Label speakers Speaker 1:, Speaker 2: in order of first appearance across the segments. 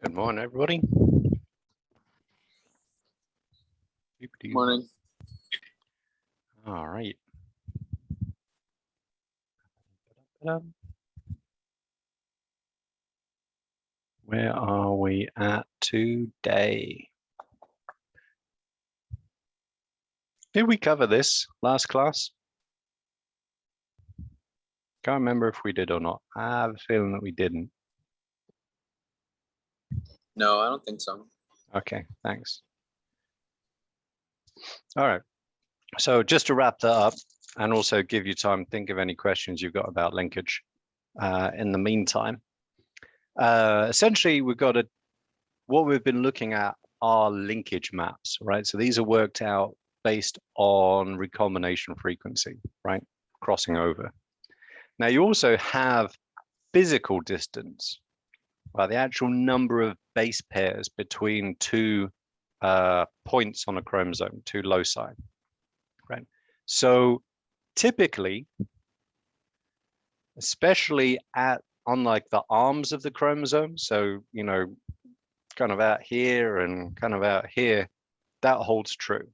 Speaker 1: Good morning, everybody.
Speaker 2: Morning.
Speaker 1: All right. Where are we at today? Did we cover this last class? Can't remember if we did or not. I have a feeling that we didn't.
Speaker 2: No, I don't think so.
Speaker 1: Okay, thanks. All right. So just to wrap that up and also give you time to think of any questions you've got about linkage in the meantime. Essentially, what we've been looking at are linkage maps, right? So these are worked out based on recombination frequency, right? Crossing over. Now you also have physical distance, right? The actual number of base pairs between two points on a chromosome, two loci, right? So typically, especially on like the arms of the chromosome, so, you know, kind of out here and kind of out here, that holds true,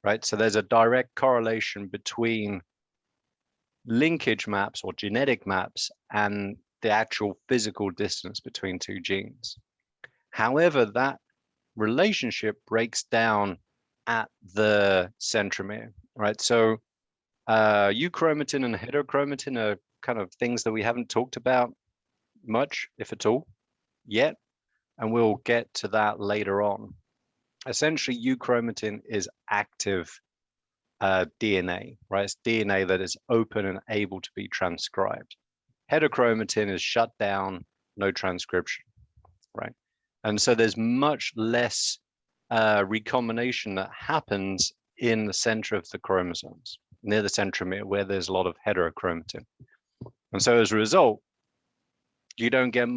Speaker 1: right? So there's a direct correlation between linkage maps or genetic maps and the actual physical distance between two genes. However, that relationship breaks down at the centromere, right? So euchromatin and heterochromatin are kind of things that we haven't talked about much, if at all, yet, and we'll get to that later on. Essentially, euchromatin is active DNA, right? It's DNA that is open and able to be transcribed. Heterochromatin is shut down, no transcription, right? And so there's much less recombination that happens in the center of the chromosomes, near the centromere, where there's a lot of heterochromatin. And so as a result, you don't get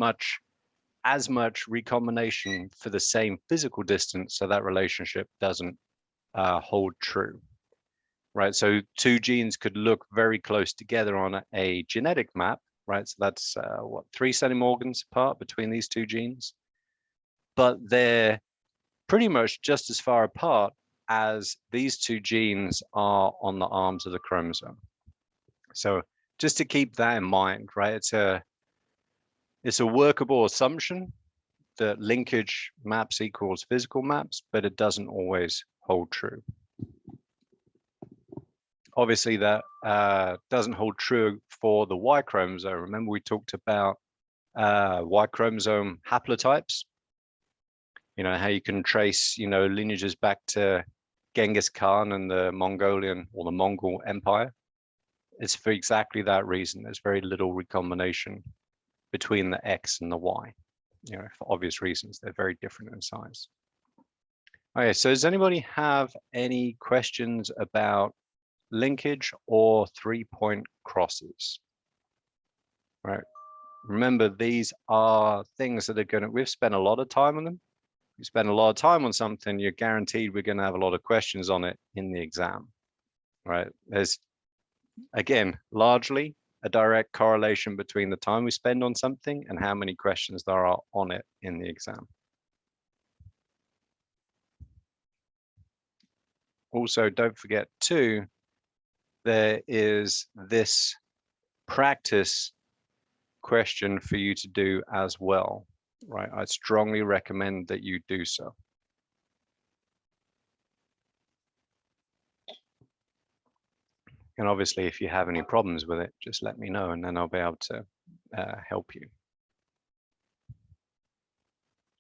Speaker 1: as much recombination for the same physical distance, so that relationship doesn't hold true, right? So two genes could look very close together on a genetic map, right? So that's 3 centimorgans apart between these two genes, but they're pretty much just as far apart as these two genes are on the arms of the chromosome. So just to keep that in mind, right? It's a workable assumption that linkage maps equals physical maps, but it doesn't always hold true. Obviously, that doesn't hold true for the Y chromosome. Remember, we talked about Y chromosome haplotypes. You know, how you can trace, you know, lineages back to Genghis Khan and the Mongolian or the Mongol Empire. It's for exactly that reason. There's very little recombination between the X and the Y. You know, for obvious reasons, they're very different in size. Okay, so does anybody have any questions about linkage or 3-point crosses? Right. Remember, these are things that are we've spent a lot of time on them. You spend a lot of time on something, you're guaranteed we're going to have a lot of questions on it in the exam, right? There's, again, largely a direct correlation between the time we spend on something and how many questions there are on it in the exam. Also, don't forget too, there is this practice question for you to do as well, right? I strongly recommend that you do so. And obviously, if you have any problems with it, just let me know and then I'll be able to help you.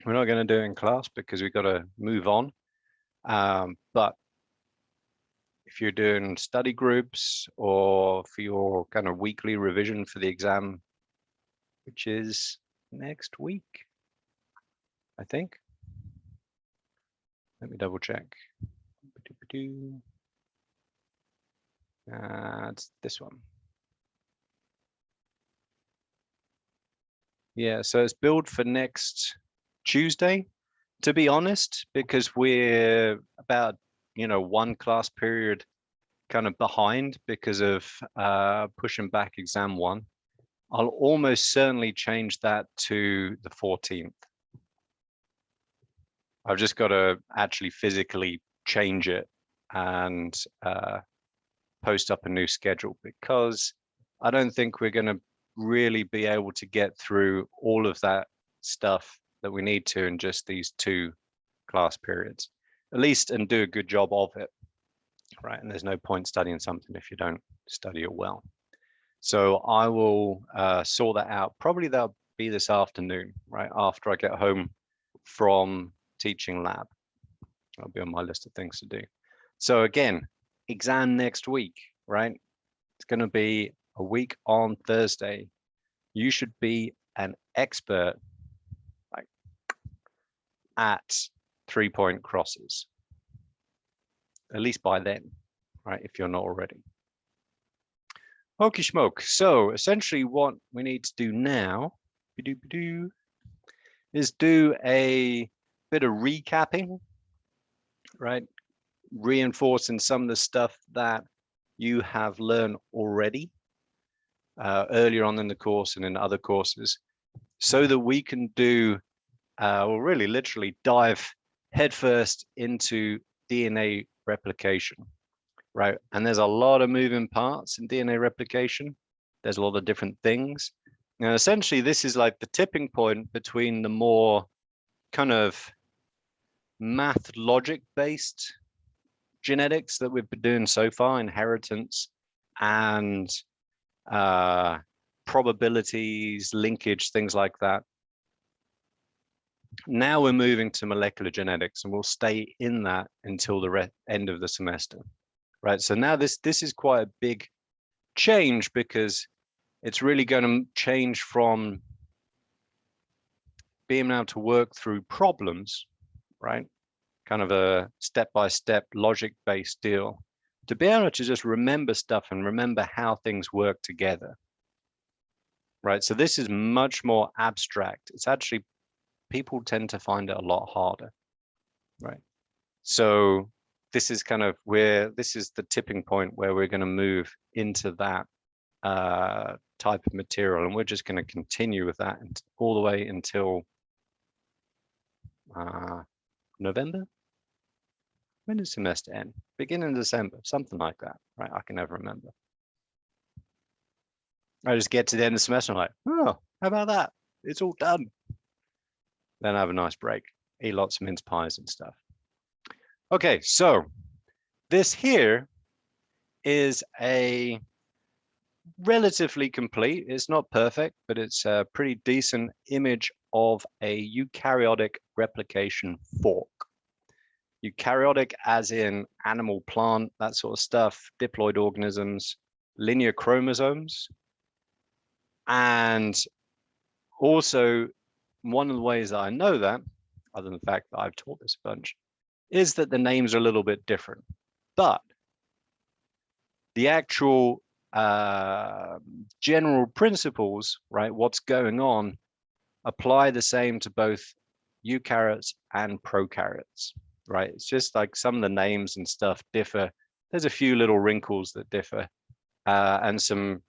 Speaker 1: We're not going to do it in class because we've got to move on. But if you're doing study groups or for your kind of weekly revision for the exam, which is next week, I think. Let me double check. It's this one. Yeah, so it's billed for next Tuesday, to be honest, because we're about, you know, 1 class period kind of behind because of pushing back exam 1. I'll almost certainly change that to the 14th, I've just got to actually physically change it and post up a new schedule, because I don't think we're going to really be able to get through all of that stuff that we need to in just these 2 class periods, at least, and do a good job of it, right? And there's no point studying something if you don't study it well. So I will sort that out. Probably that'll be this afternoon, right after I get home from teaching lab. That'll be on my list of things to do. So again, exam next week, right? It's going to be a week on Thursday. You should be an expert, like, at 3-point crosses, at least by then, right? If you're not already. Hokey smoke. So essentially what we need to do now is do a bit of recapping, right? Reinforcing some of the stuff that you have learned already earlier on in the course and in other courses, so that we can do, well, really literally dive headfirst into DNA replication, right? And there's a lot of moving parts in DNA replication. There's a lot of different things. Now, essentially, this is like the tipping point between the more kind of math logic based genetics that we've been doing so far, inheritance and probabilities, linkage, things like that. Now we're moving to molecular genetics, and we'll stay in that until the end of the semester, right? So now this is quite a big change, because it's really going to change from being able to work through problems, right? Kind of a step-by-step logic-based deal, to be able to just remember stuff and remember how things work together, right? So this is much more abstract. It's actually, people tend to find it a lot harder, right? So this is kind of where, this is the tipping point where we're going to move into that type of material, and we're just going to continue with that all the way until November. When does semester end? Beginning of December, something like that, right? I can never remember. I just get to the end of the semester, I'm like, oh, how about that? It's all done. Then I have a nice break, eat lots of mince pies and stuff. Okay, so this here is a relatively complete, it's not perfect, but it's a pretty decent image of a eukaryotic replication fork. Eukaryotic as in animal, plant, that sort of stuff, diploid organisms, linear chromosomes. And also, one of the ways that I know that, other than the fact that I've taught this a bunch, is that the names are a little bit different. But the actual general principles, right, what's going on, apply the same to both eukaryotes and prokaryotes, right? It's just like some of the names and stuff differ. There's a few little wrinkles that differ, and some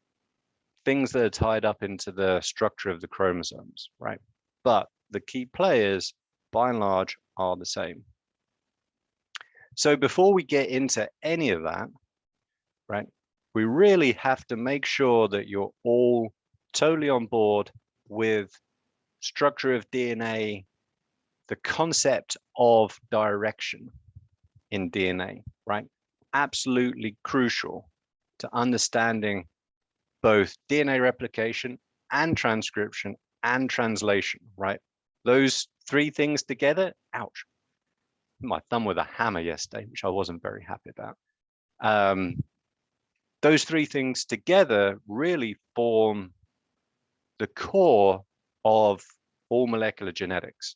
Speaker 1: things that are tied up into the structure of the chromosomes, right? But the key players, by and large, are the same. So before we get into any of that, right, we really have to make sure that you're all totally on board with structure of DNA, the concept of direction in DNA, right? Absolutely crucial to understanding both DNA replication and transcription and translation, right? Those 3 things together, ouch. My thumb with a hammer yesterday, which I wasn't very happy about. Those 3 things together really form the core of all molecular genetics.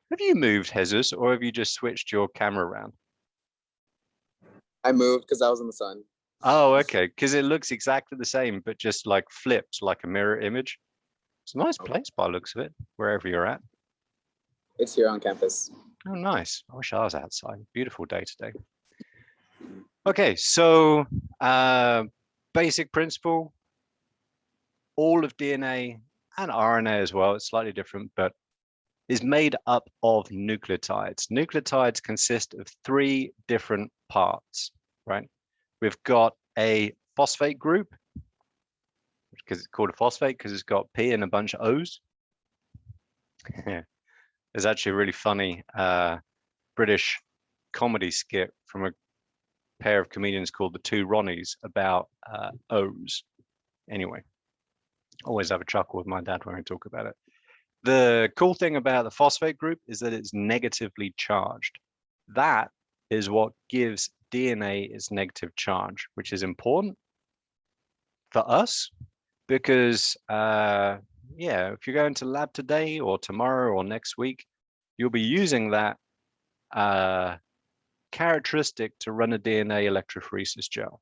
Speaker 1: Have you moved, Jesus, or have you just switched your camera around?
Speaker 2: I moved because I was in the sun.
Speaker 1: Oh, okay, because it looks exactly the same, but just like flipped, like a mirror image. It's a nice place by the looks of it, wherever you're at.
Speaker 2: It's here on campus.
Speaker 1: Oh, nice. I wish I was outside. Beautiful day today. Okay, so basic principle, all of DNA and RNA as well, it's slightly different, but is made up of nucleotides. Nucleotides consist of 3 different parts, right? We've got a phosphate group, because it's called a phosphate because it's got P and a bunch of O's. There's actually a really funny British comedy skit from a pair of comedians called the Two Ronnies about O's. Anyway, always have a chuckle with my dad when I talk about it. The cool thing about the phosphate group is that it's negatively charged. That is what gives DNA its negative charge, which is important for us because, yeah, if you're going to lab today or tomorrow or next week, you'll be using that characteristic to run a DNA electrophoresis gel.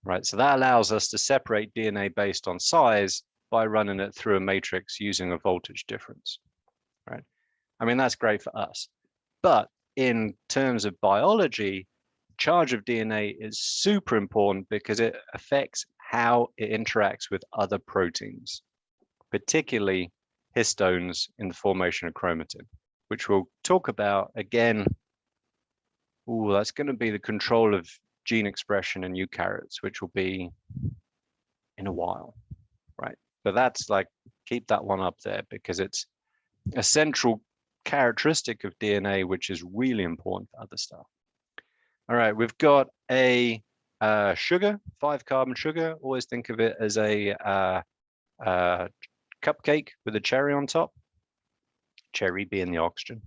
Speaker 1: Right, so that allows us to separate DNA based on size by running it through a matrix using a voltage difference, right? I mean, that's great for us. But in terms of biology, charge of DNA is super important because it affects how it interacts with other proteins, particularly histones in the formation of chromatin, which we'll talk about again. Oh, that's going to be the control of gene expression in eukaryotes, which will be in a while, right? But that's like, keep that one up there because it's a central characteristic of DNA, which is really important for other stuff. All right, we've got a sugar, 5-carbon sugar. Always think of it as a cupcake with a cherry on top, cherry being the oxygen.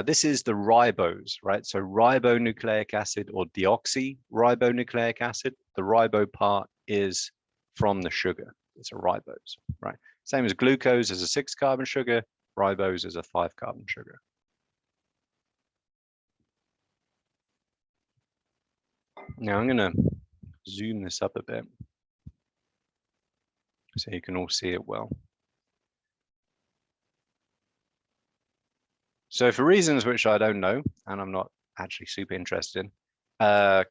Speaker 1: This is the ribose, right? So ribonucleic acid or deoxyribonucleic acid. The ribo part is from the sugar. It's a ribose, right? Same as glucose is a 6-carbon sugar. Ribose is a 5-carbon sugar. Now I'm going to zoom this up a bit so you can all see it well. So for reasons which I don't know, and I'm not actually super interested in,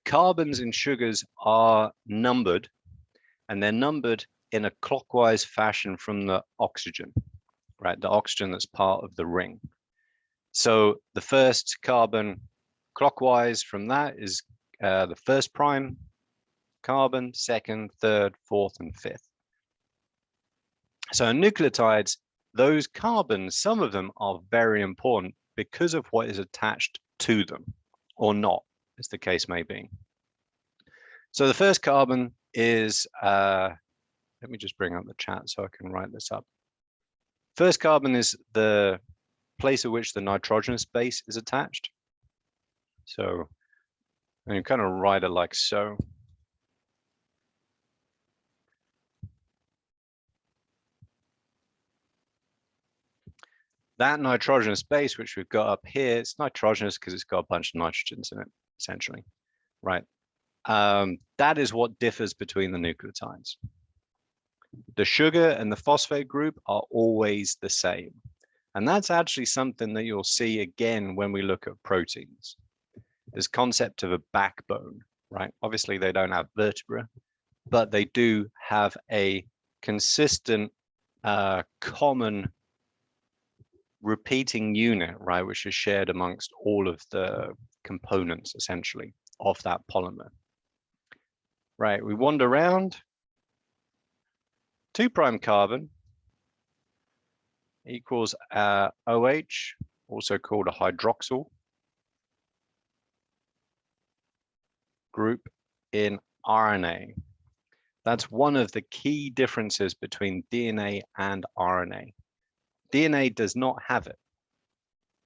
Speaker 1: carbons in sugars are numbered, and they're numbered in a clockwise fashion from the oxygen, right? The oxygen that's part of the ring. So the first carbon clockwise from that is the first prime carbon, second, third, fourth, and fifth. So in nucleotides, those carbons, some of them are very important because of what is attached to them, or not, as the case may be. So the first carbon is, let me just bring up the chat so I can write this up. First carbon is the place at which the nitrogenous base is attached. So you kind of write it like so. That nitrogenous base, which we've got up here, it's nitrogenous because it's got a bunch of nitrogens in it, essentially, right? That is what differs between the nucleotides. The sugar and the phosphate group are always the same. And that's actually something that you'll see again when we look at proteins. This concept of a backbone, right? Obviously, they don't have vertebra, but they do have a consistent, common repeating unit, right, which is shared amongst all of the components, essentially, of that polymer. Right, we wander around. 2' carbon equals OH, also called a hydroxyl group in RNA. That's one of the key differences between DNA and RNA. DNA does not have it.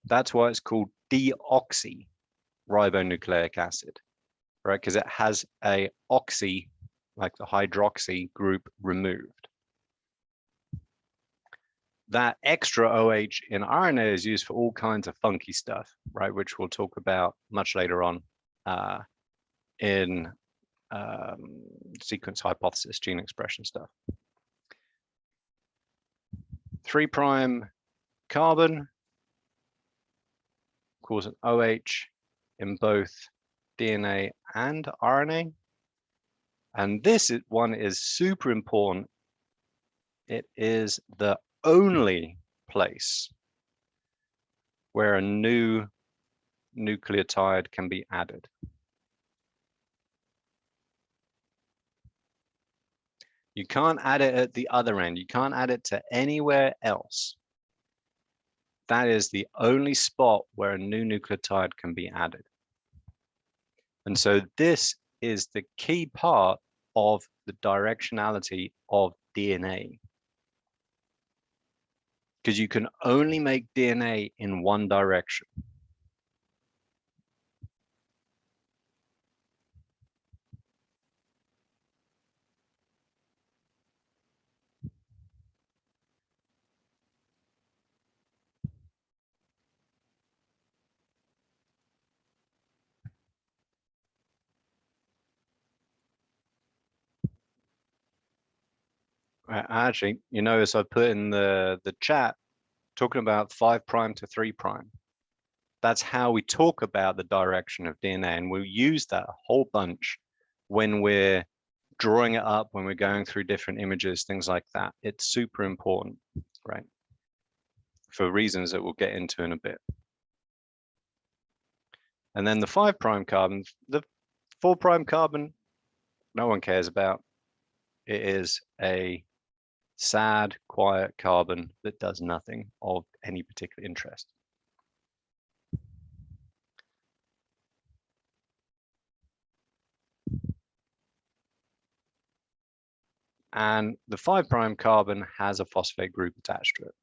Speaker 1: That's why it's called deoxyribonucleic acid, right? Because it has a oxy, like the hydroxy group, removed. That extra OH in RNA is used for all kinds of funky stuff, right? Which we'll talk about much later on in sequence hypothesis, gene expression stuff. 3' carbon cause an OH in both DNA and RNA. And this one is super important. It is the only place where a new nucleotide can be added. You can't add it at the other end. You can't add it to anywhere else. That is the only spot where a new nucleotide can be added. And so this is the key part of the directionality of DNA. Because you can only make DNA in one direction. Actually, you notice I put in the chat talking about 5' to 3'. That's how we talk about the direction of DNA, and we'll use that a whole bunch when we're drawing it up, when we're going through different images, things like that. It's super important, right? For reasons that we'll get into in a bit. And then the 5' carbon, the 4' carbon, no one cares about. It is a sad, quiet carbon that does nothing of any particular interest. And the 5' carbon has a phosphate group attached to it.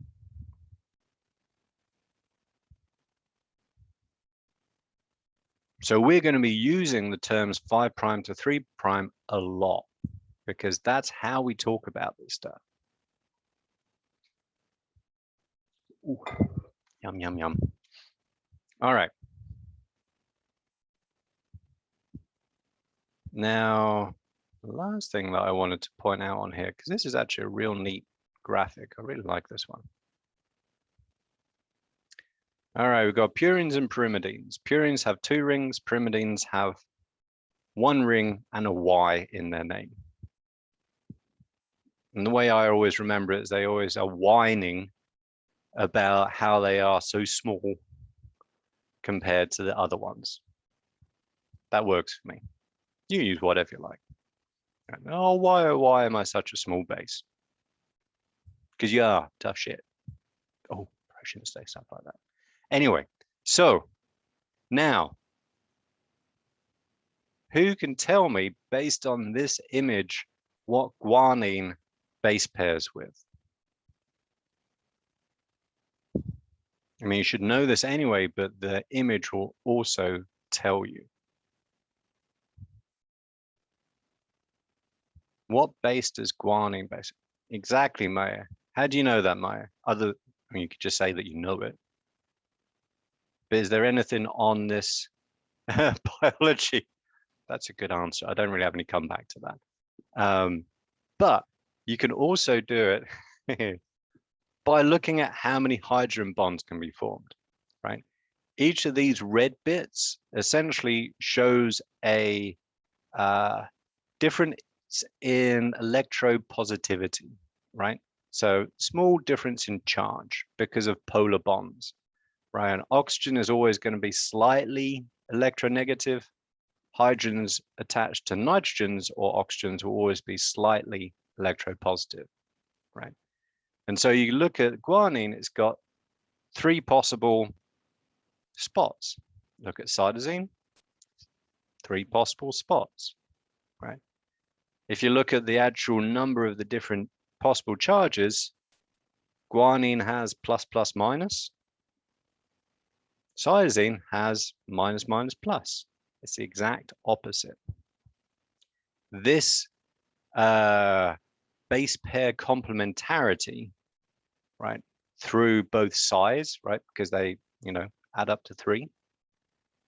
Speaker 1: So we're going to be using the terms 5' to 3' a lot, because that's how we talk about this stuff. Ooh, yum, yum, yum. All right. Now, the last thing that I wanted to point out on here, because this is actually a real neat graphic. I really like this one. All right, we've got purines and pyrimidines. Purines have 2 rings, pyrimidines have 1 ring and a Y in their name. And the way I always remember it is they always are whining about how they are so small compared to the other ones. That works for me. You use whatever you like. Oh, why am I such a small base? Because you are tough shit. Oh, I shouldn't say stuff like that. Anyway, so now, who can tell me, based on this image, what guanine base pairs with? I mean, you should know this anyway, but the image will also tell you. What base does guanine base? Exactly, Maya. How do you know that, Maya? I mean, you could just say that you know it. But is there anything on this biology? That's a good answer. I don't really have any comeback to that. But you can also do it by looking at how many hydrogen bonds can be formed, right? Each of these red bits essentially shows a difference in electropositivity, right? So small difference in charge because of polar bonds, right? And oxygen is always going to be slightly electronegative. Hydrogens attached to nitrogens or oxygens will always be slightly electropositive, right? And so you look at guanine, it's got 3 possible spots. Look at cytosine, 3 possible spots, right? If you look at the actual number of the different possible charges, guanine has plus, plus, minus. Cytosine has minus, minus, plus. It's the exact opposite. This base pair complementarity, right, through both sides, right, because they, add up to 3,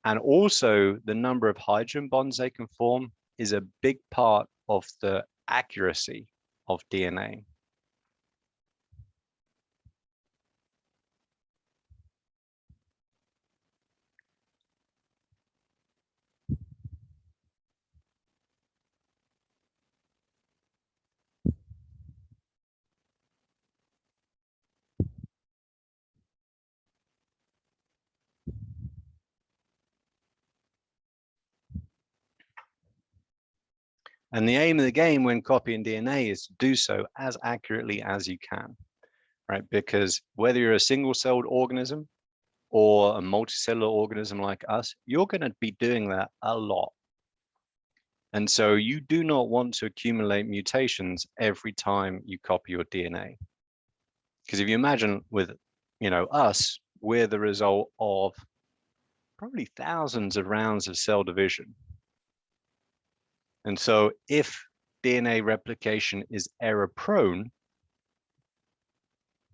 Speaker 1: and also the number of hydrogen bonds they can form is a big part of the accuracy of DNA. And the aim of the game when copying DNA is to do so as accurately as you can, right? Because whether you're a single-celled organism or a multicellular organism like us, you're going to be doing that a lot. And so you do not want to accumulate mutations every time you copy your DNA. Because if you imagine with, us, we're the result of probably thousands of rounds of cell division. And so if DNA replication is error prone,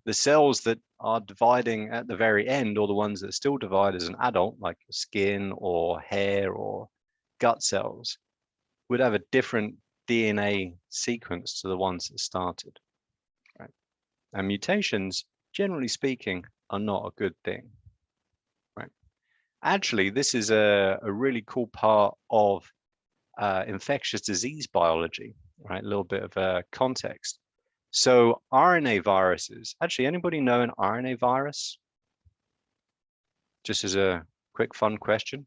Speaker 1: the cells that are dividing at the very end, or the ones that still divide as an adult, like skin or hair or gut cells, would have a different DNA sequence to the ones that started, right? And mutations, generally speaking, are not a good thing, right? Actually, this is a really cool part of infectious disease biology, right? A little bit of context. So RNA viruses, actually, anybody know an RNA virus? Just as a quick fun question.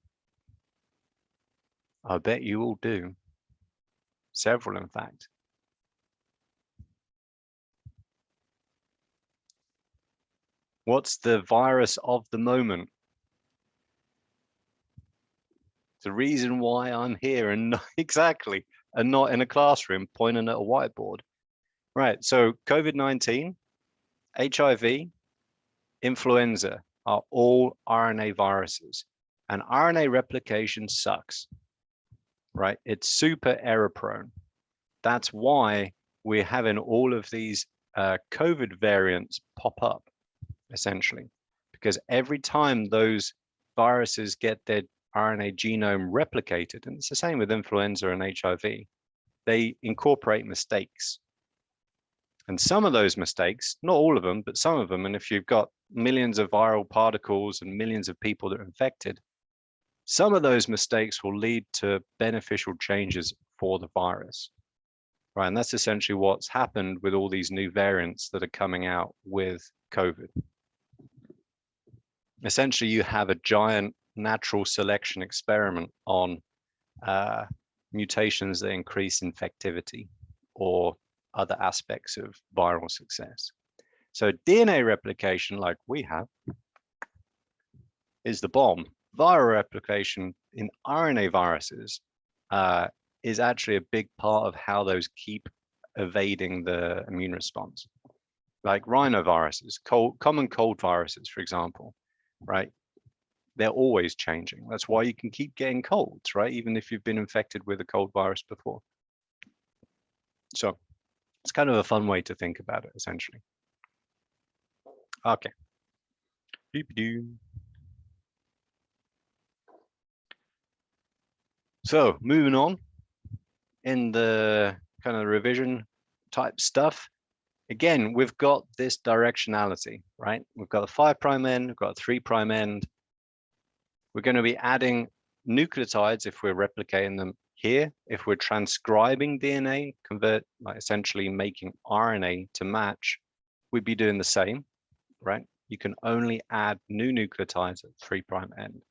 Speaker 1: I bet you all do. Several, in fact. What's the virus of the moment? The reason why I'm here and not, exactly, and not in a classroom pointing at a whiteboard. Right, so COVID-19, HIV, influenza are all RNA viruses, and RNA replication sucks, right? It's super error prone. That's why we're having all of these COVID variants pop up, essentially, because every time those viruses get their RNA genome replicated, and it's the same with influenza and HIV, they incorporate mistakes. And some of those mistakes, not all of them, but some of them, and if you've got millions of viral particles and millions of people that are infected, some of those mistakes will lead to beneficial changes for the virus, right? And that's essentially what's happened with all these new variants that are coming out with COVID. Essentially, you have a giant natural selection experiment on mutations that increase infectivity or other aspects of viral success. So DNA replication, like we have, is the bomb. Viral replication in RNA viruses is actually a big part of how those keep evading the immune response. Like rhinoviruses, common cold viruses, for example, right? They're always changing. That's why you can keep getting colds, right? Even if you've been infected with a cold virus before. So it's kind of a fun way to think about it, essentially. Okay. So moving on in the kind of revision type stuff. Again, we've got this directionality, right? We've got a 5' end, we've got a 3' end. We're going to be adding nucleotides if we're replicating them here. If we're transcribing DNA, like essentially making RNA to match, we'd be doing the same, right? You can only add new nucleotides at 3' end.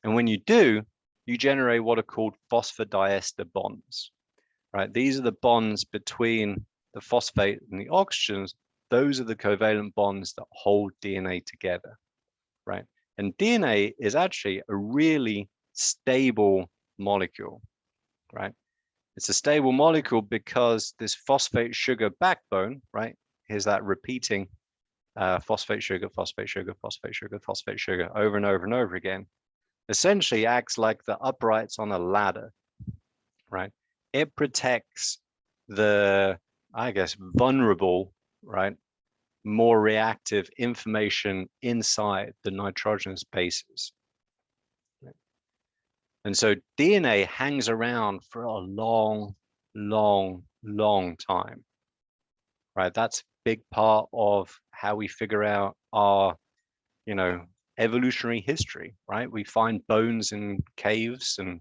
Speaker 1: And when you do, you generate what are called phosphodiester bonds, right? These are the bonds between the phosphate and the oxygens. Those are the covalent bonds that hold DNA together, right? And DNA is actually a really stable molecule, right? It's a stable molecule because this phosphate sugar backbone, right? Here's that repeating phosphate sugar, phosphate sugar, phosphate sugar, phosphate sugar over and over and over again, essentially acts like the uprights on a ladder, right? It protects the, I guess, vulnerable, right? More reactive information inside the nitrogenous bases. And so DNA hangs around for a long, long, long time, right? That's a big part of how we figure out our, evolutionary history, right? We find bones in caves and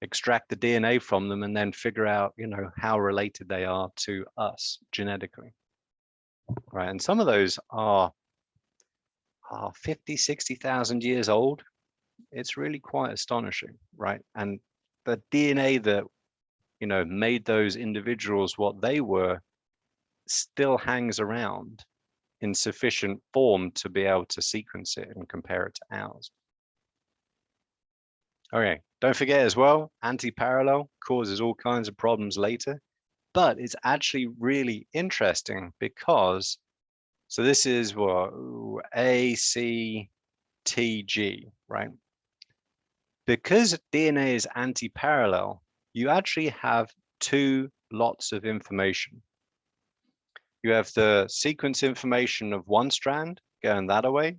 Speaker 1: extract the DNA from them and then figure out, how related they are to us genetically, right? And some of those are 50, 60,000 years old. It's really quite astonishing, right? And the DNA that you know, made those individuals what they were, still hangs around in sufficient form to be able to sequence it and compare it to ours. Okay, don't forget as well, anti-parallel causes all kinds of problems later, but it's actually really interesting because, so this is what, ACTG, right? Because DNA is anti-parallel, you actually have two lots of information. You have the sequence information of one strand going that away.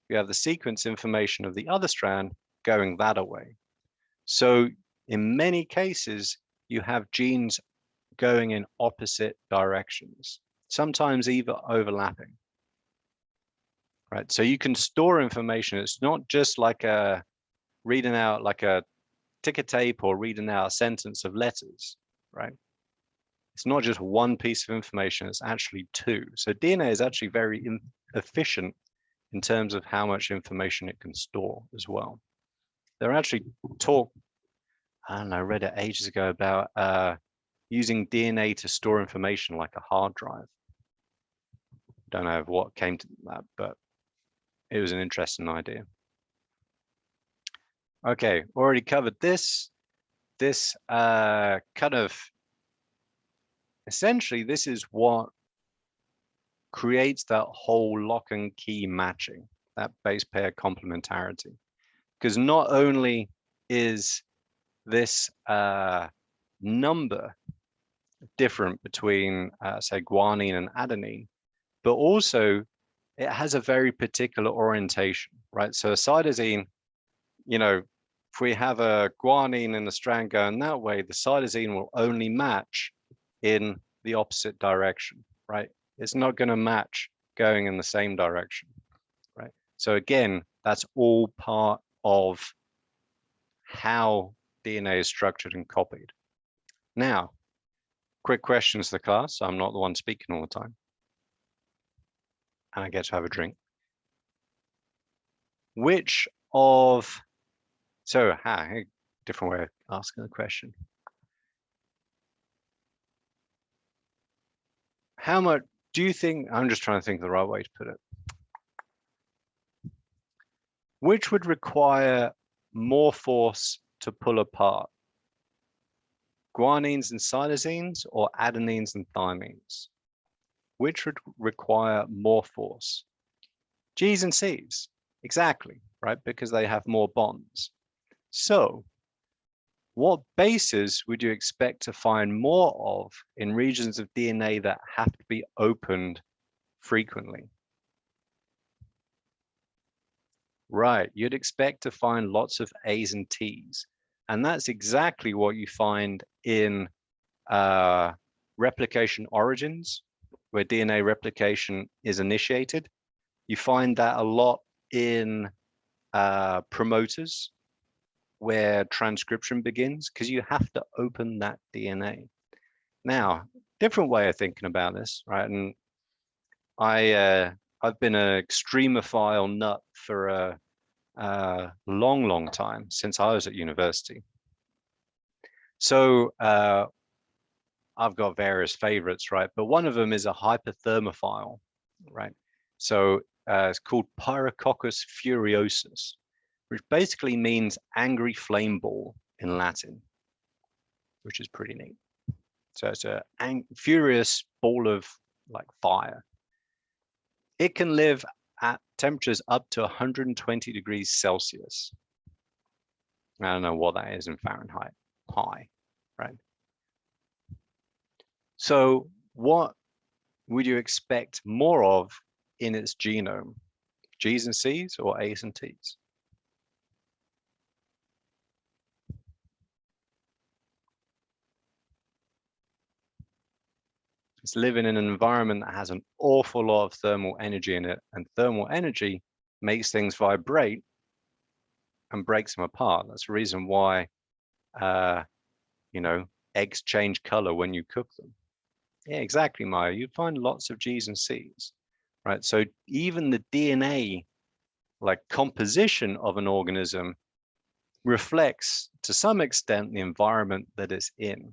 Speaker 1: You have the sequence information of the other strand going that away. So in many cases, you have genes going in opposite directions, sometimes even overlapping. Right. So you can store information. It's not just like a reading out like a ticker tape or reading out a sentence of letters, right? It's not just one piece of information, it's actually two. So DNA is actually very efficient in terms of how much information it can store as well. There are actually talk, I don't know, I read it ages ago about using DNA to store information like a hard drive. Don't know what came to that, but it was an interesting idea. Okay, already covered this. This kind of, essentially, this is what creates that whole lock and key matching, that base pair complementarity. Because not only is this number different between, say, guanine and adenine, but also it has a very particular orientation, right? So a cytosine, you know, if we have a guanine in the strand going that way, the cytosine will only match in the opposite direction, right? It's not going to match going in the same direction, right? So again, that's all part of how DNA is structured and copied. Now, quick questions to the class. I'm not the one speaking all the time. And I get to have a drink. Which of, so different way of asking the question. How much do you think, I'm just trying to think of the right way to put it. Which would require more force to pull apart? Guanines and cytosines or adenines and thymines? Which would require more force? G's and C's, exactly, right? Because they have more bonds. So what bases would you expect to find more of in regions of DNA that have to be opened frequently? Right, you'd expect to find lots of A's and T's. And that's exactly what you find in replication origins, where DNA replication is initiated. You find that a lot in promoters, where transcription begins, because you have to open that DNA. Now, different way of thinking about this, right? And I've been an extremophile nut for a long time, since I was at university. So I've got various favorites, right? But one of them is a hyperthermophile, right? So it's called Pyrococcus furiosus, which basically means angry flame ball in Latin, which is pretty neat. So it's a furious ball of like fire. It can live at temperatures up to 120 degrees Celsius. I don't know what that is in Fahrenheit, high, right? So what would you expect more of in its genome? G's and C's or A's and T's? It's living in an environment that has an awful lot of thermal energy in it, and thermal energy makes things vibrate and breaks them apart. That's the reason why, you know, eggs change color when you cook them. Yeah, exactly, Maya. You'd find lots of G's and C's, right? So even the DNA, like composition of an organism, reflects to some extent the environment that it's in.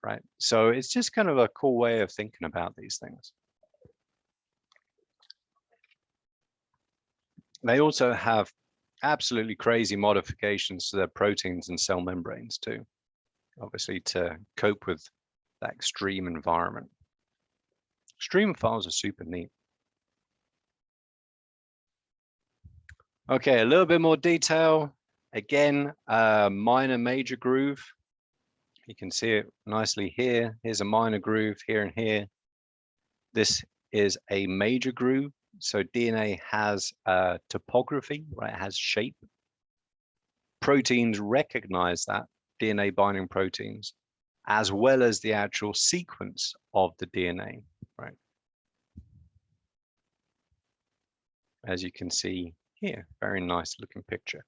Speaker 1: right? So it's just kind of a cool way of thinking about these things. They also have absolutely crazy modifications to their proteins and cell membranes too, obviously to cope with that extreme environment. Stream files are super neat. Okay, a little bit more detail. Again, minor, major groove. You can see it nicely here. Here's a minor groove here and here. This is a major groove. So DNA has topography, right? It has shape. Proteins recognize that, DNA binding proteins, as well as the actual sequence of the DNA, right? As you can see here, very nice looking picture.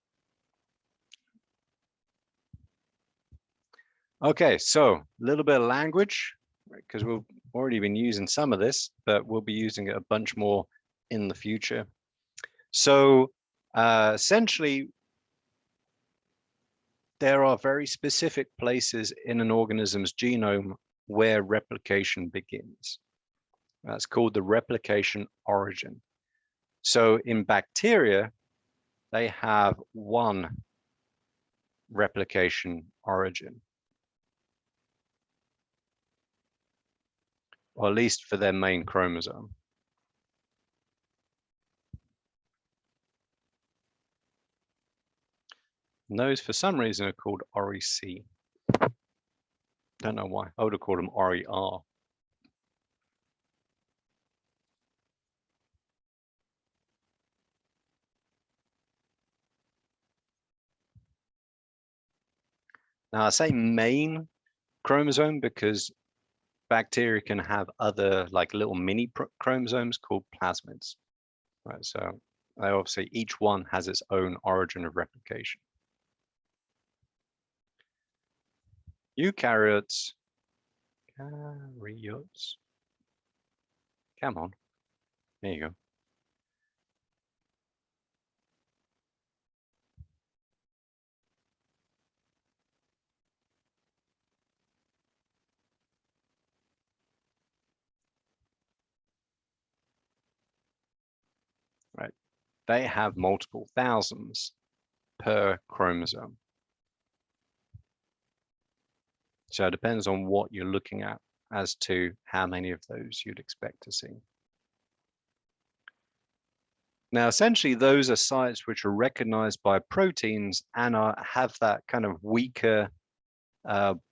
Speaker 1: Okay, so a little bit of language, because we've already been using some of this, but we'll be using it a bunch more in the future. So essentially, there are very specific places in an organism's genome where replication begins. That's called the replication origin. So in bacteria, they have one replication origin, or at least for their main chromosome. And those, for some reason, are called REC. Don't know why. I would have called them RER. Now, I say main chromosome because bacteria can have other like little mini chromosomes called plasmids. Right, so they obviously each one has its own origin of replication. Eukaryotes, come on, there you go. Right, they have multiple thousands per chromosome. So it depends on what you're looking at as to how many of those you'd expect to see. Now, essentially, those are sites which are recognized by proteins and have that kind of weaker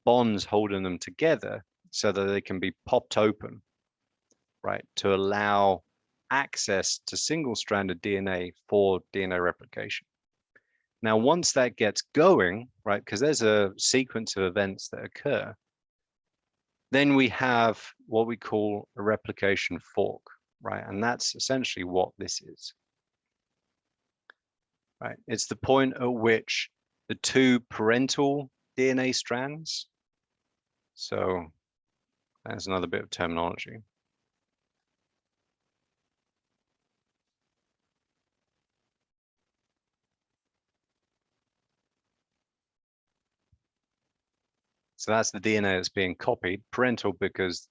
Speaker 1: bonds holding them together so that they can be popped open, right, to allow access to single-stranded DNA for DNA replication. Now, once that gets going, right, because there's a sequence of events that occur, then we have what we call a replication fork, right? And that's essentially what this is, right? It's the point at which the two parental DNA strands, so that's another bit of terminology. So that's the DNA that's being copied, parental, because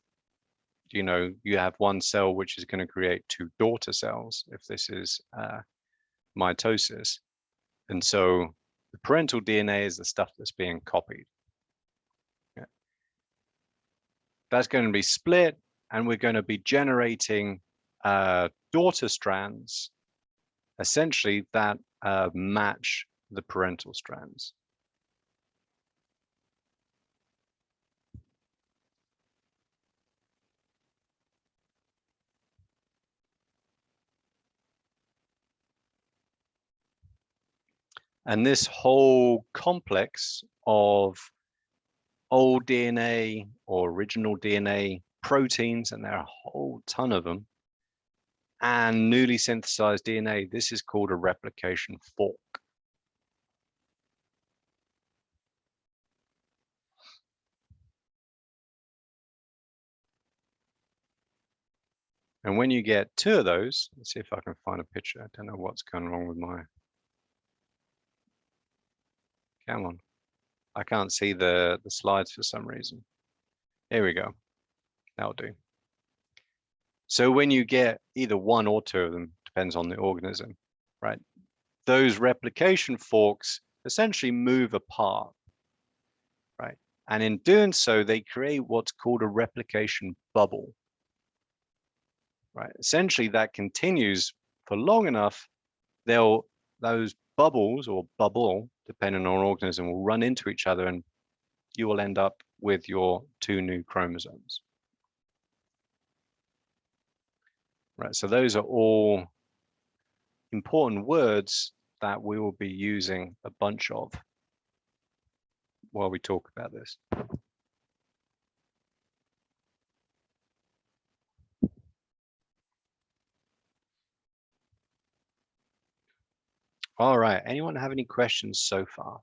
Speaker 1: you know you have one cell which is going to create two daughter cells if this is mitosis, and so the parental DNA is the stuff that's being copied. Yeah. That's going to be split, and we're going to be generating daughter strands, essentially that match the parental strands. And this whole complex of old DNA or original DNA proteins, and there are a whole ton of them, and newly synthesized DNA, this is called a replication fork. And when you get two of those, let's see if I can find a picture. I don't know what's going wrong with my, come on. I can't see the slides for some reason. There we go. That'll do. So when you get either one or two of them, depends on the organism, right? Those replication forks essentially move apart, right? And in doing so, they create what's called a replication bubble, right? Essentially, that continues for long enough, those bubbles or bubble, depending on organism, will run into each other, and you will end up with your two new chromosomes. Right, so those are all important words that we will be using a bunch of while we talk about this. All right, anyone have any questions so far?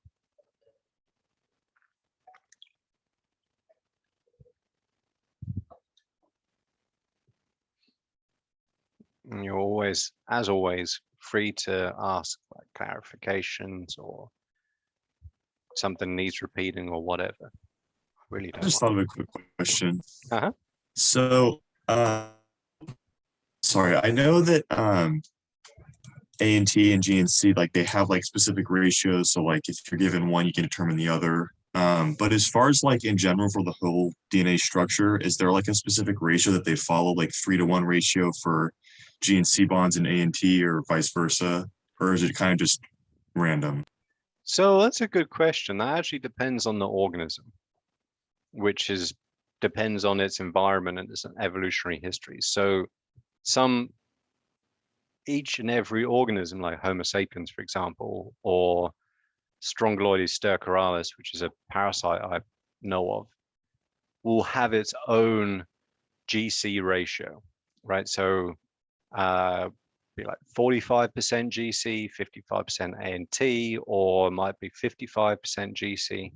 Speaker 1: And you're always, as always, free to ask like clarifications or something needs repeating or whatever. Really
Speaker 3: I
Speaker 1: don't
Speaker 3: just
Speaker 1: mind.
Speaker 3: thought of a quick question.
Speaker 1: Uh-huh.
Speaker 3: So, sorry, I know that A and T and G and C, like they have like specific ratios. So like if you're given one, you can determine the other. But as far as like in general for the whole DNA structure, is there like a specific ratio that they follow, like 3-to-1 ratio for G and C bonds and A and T, or vice versa? Or is it kind of just random?
Speaker 1: So that's a good question. That actually depends on the organism, which depends on its environment and its evolutionary history. So each and every organism, like Homo sapiens, for example, or Strongyloides stercoralis, which is a parasite I know of, will have its own GC ratio, right? So be like 45% GC, 55% ANT, or it might be 55% GC.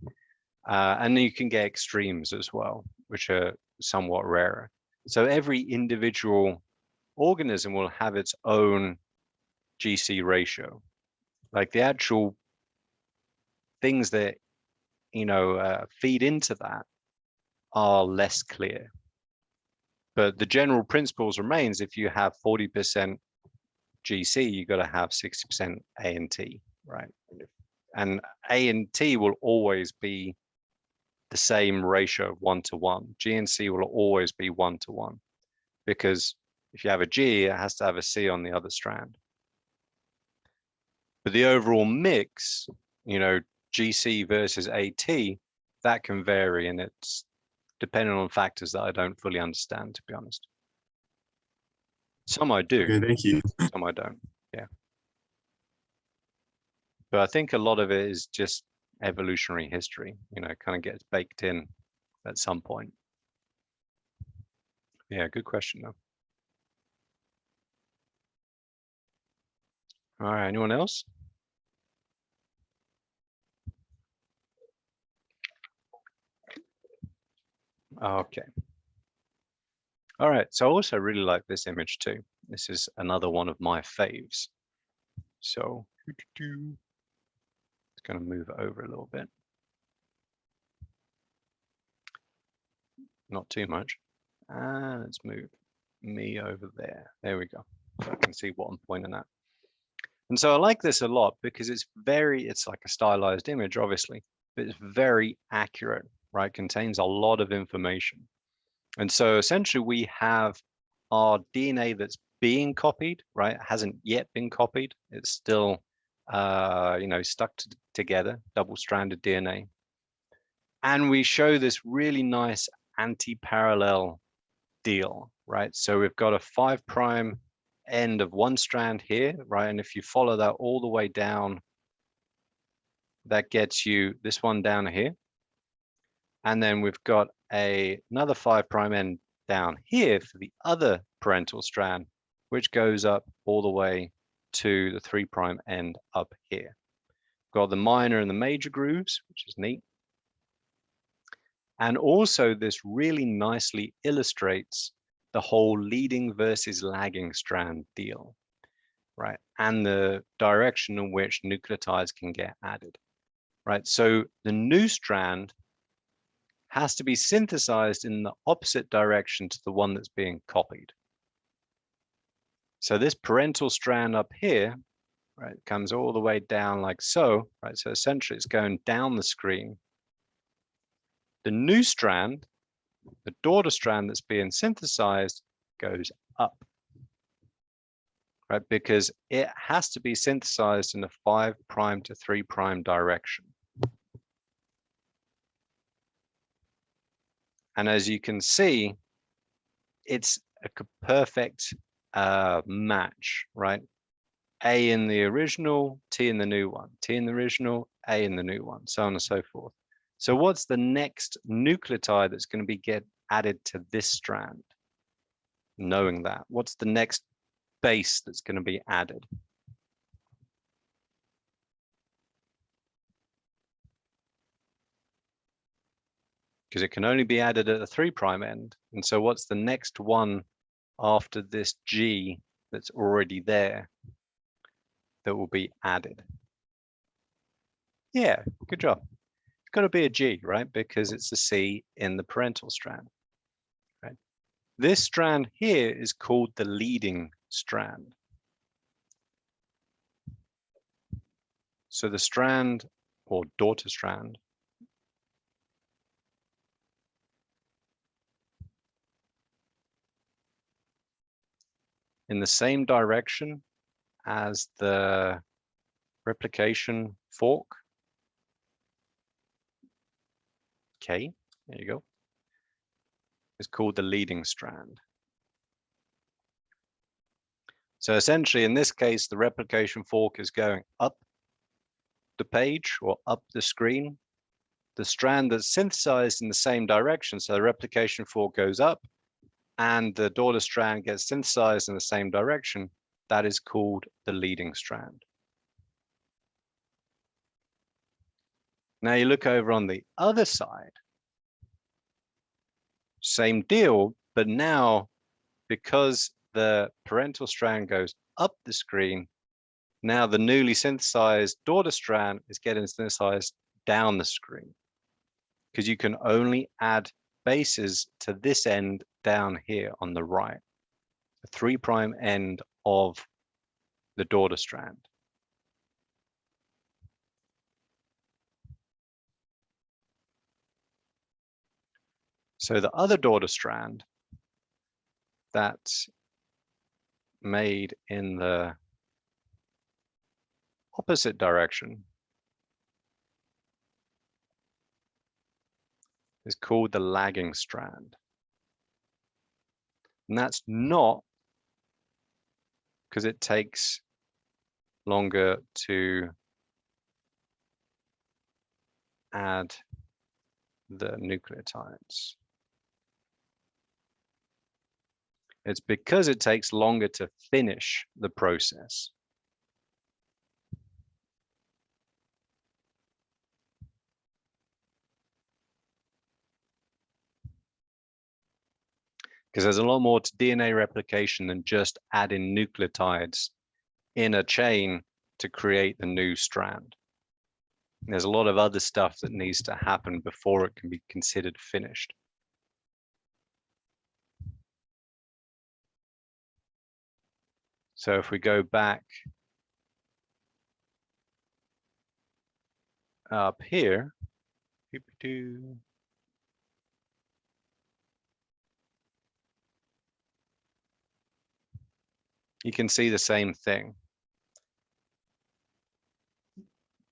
Speaker 1: And then you can get extremes as well, which are somewhat rarer. So every individual organism will have its own GC ratio. Like the actual things that, feed into that are less clear. But the general principles remains, if you have 40% GC, you got to have 60% ANT, right? And ANT will always be the same ratio of 1-to-1. GNC will always be 1-to-1, because if you have a G, it has to have a C on the other strand. But the overall mix, GC versus AT, that can vary, and it's depending on factors that I don't fully understand, to be honest. Some I do,
Speaker 3: Okay, thank you.
Speaker 1: some I don't, yeah. But I think a lot of it is just evolutionary history, kind of gets baked in at some point. Yeah, good question though. All right, anyone else? Okay. All right, so I also really like this image too. This is another one of my faves. So it's going to move over a little bit. Not too much. And let's move me over there. There we go. So I can see what I'm pointing at. And so I like this a lot because it's like a stylized image, obviously, but it's very accurate, right? Contains a lot of information. And so essentially we have our DNA that's being copied, right? It hasn't yet been copied. It's still, stuck together, double-stranded DNA. And we show this really nice anti-parallel deal, right? So we've got a 5' end of one strand here, right? And if you follow that all the way down, that gets you this one down here. And then we've got another 5' end down here for the other parental strand, which goes up all the way to the 3' end up here. Got the minor and the major grooves, which is neat. And also this really nicely illustrates the whole leading versus lagging strand deal, right? And the direction in which nucleotides can get added, right? So the new strand has to be synthesized in the opposite direction to the one that's being copied. So this parental strand up here, right, comes all the way down like so, right? So essentially it's going down the screen. The new strand, the daughter strand that's being synthesized, goes up, right? Because it has to be synthesized in the 5' to 3' direction. And as you can see, it's a perfect match, right? A in the original, T in the new one, T in the original, A in the new one, so on and so forth. So what's the next nucleotide that's going to get added to this strand? Knowing that, what's the next base that's going to be added? Because it can only be added at the 3' end. And so what's the next one after this G that's already there that will be added? Yeah, good job. It's got to be a G, right? Because it's a C in the parental strand, right? This strand here is called the leading strand. So the strand or daughter strand in the same direction as the replication fork. K, there you go. Is called the leading strand. So essentially, in this case, the replication fork is going up the page or up the screen. The strand that's synthesized in the same direction, so the replication fork goes up and the daughter strand gets synthesized in the same direction, that is called the leading strand. Now you look over on the other side, same deal, but now because the parental strand goes up the screen, now the newly synthesized daughter strand is getting synthesized down the screen, because you can only add bases to this end down here on the right, the 3' end of the daughter strand. So the other daughter strand that's made in the opposite direction is called the lagging strand. And that's not because it takes longer to add the nucleotides. It's because it takes longer to finish the process. Because there's a lot more to DNA replication than just adding nucleotides in a chain to create the new strand. There's a lot of other stuff that needs to happen before it can be considered finished. So if we go back up here, you can see the same thing.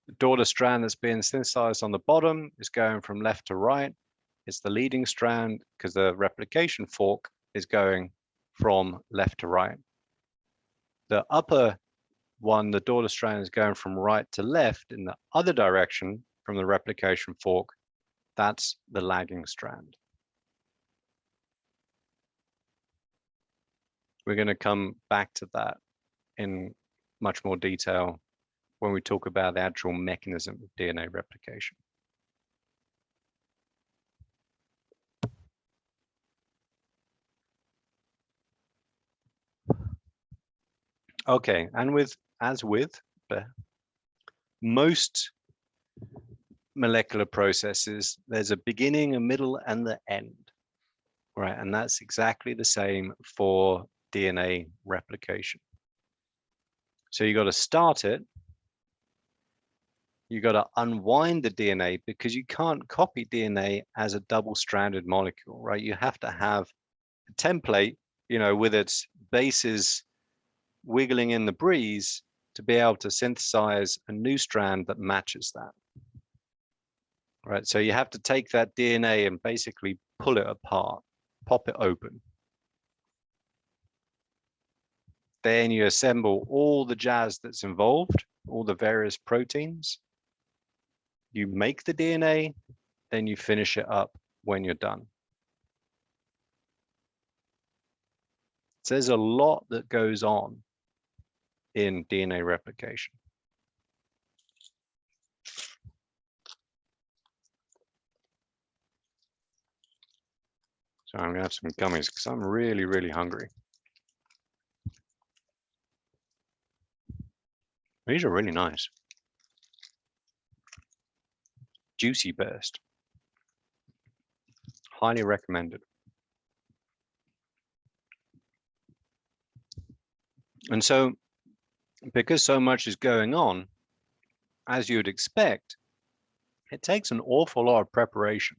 Speaker 1: The daughter strand that's being synthesized on the bottom is going from left to right. It's the leading strand because the replication fork is going from left to right. The upper one, the daughter strand, is going from right to left in the other direction from the replication fork. That's the lagging strand. We're going to come back to that in much more detail when we talk about the actual mechanism of DNA replication. Okay, and as with most molecular processes, there's a beginning, a middle, and the end, right? And that's exactly the same for DNA replication. So you got to start it. You got to unwind the DNA because you can't copy DNA as a double-stranded molecule, right? You have to have a template, you know, with its bases wiggling in the breeze to be able to synthesize a new strand that matches that. Right, so you have to take that DNA and basically pull it apart, pop it open. Then you assemble all the jazz that's involved, all the various proteins. You make the DNA, then you finish it up when you're done. So there's a lot that goes on in DNA replication. So I'm gonna have some gummies because I'm really, really hungry. These are really nice. Juicy Burst. Highly recommended. And so, because so much is going on, as you would expect, it takes an awful lot of preparation.